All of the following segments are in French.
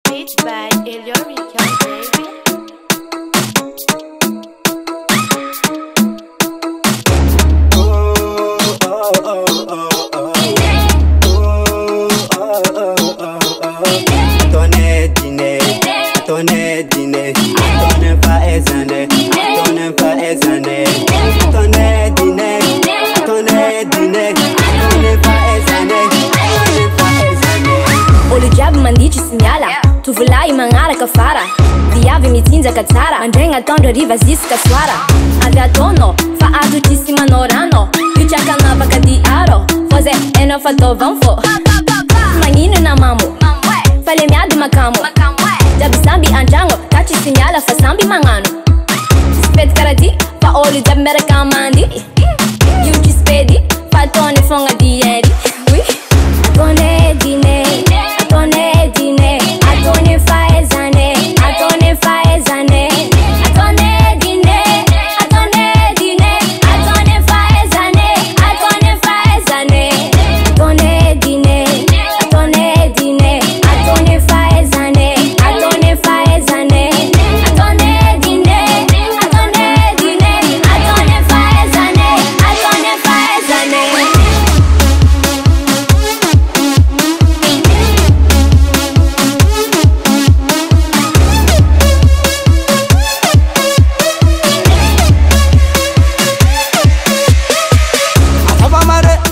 Beats by Eliorica, baby. Olo jiaby mandiky sy miala tovolahy magnaraka fara viavy mitsinjaka tsara mandregna tondro riva ziska soara avy ataonao fa azo tsisy manao rano io tsy akanavaka diaro fô zay enao fataovagny fô magnino na mamo fa le miady makamo jiaby samby antragno ka tsisy miala fa samby magnano tsy fety karaha ty fa olo jiaby miaraka mandy io tsisy pedy fa ataony fogna diary atone dine atone dine atone faezane atone faezane atone dine atone dine atone faezane atone faezane atone dine atone dine atone faezane atone faezane atone dine atone dine atone faezane atone faezane.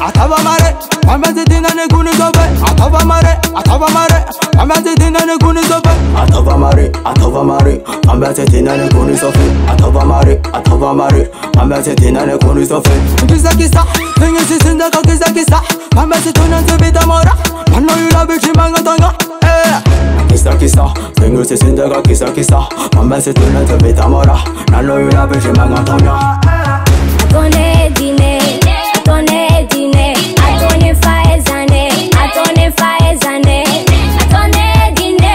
Atava mare, ambaze dinane kuni sobe. Atava mare, ambaze dinane kuni sobe. Atava mare, ambaze dinane kuni sobe. Atava mare, ambaze dinane kuni sobe. Kisa, tengi sisinda ka kisa. Ambaze tunan se vida mora. Mano yula bichi mangatanga. Kisa, tengi sisinda ka kisa. Ambaze tunan se vida mora. Mano yula bichi mangatanga. Atone dine, atone dine, atone faezane, atone faezane, atone dine,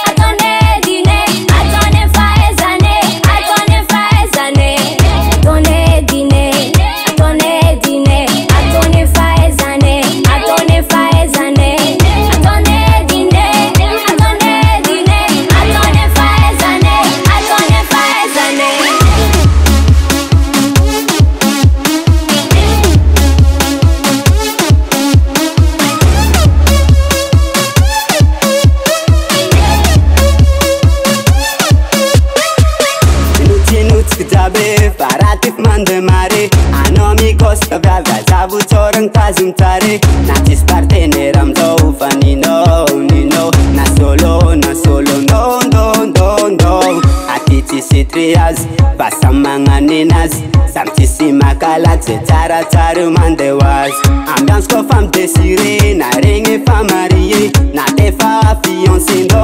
atone dine, atone faezane, atone faezane, atone dine, atone dine, atone faezane, atone faezane, atone dine, atone dine, atone faezane, atone faezane. Paratif mandemare anomikos kavava zavu chorang tazim tare natis partener amzo fanino nino na solo no atiti sitriaz basamanganinas samtisi makalatse tsara tsara mandewas ambiance ko femme désirée na ringi femme mariée na defa fiancée.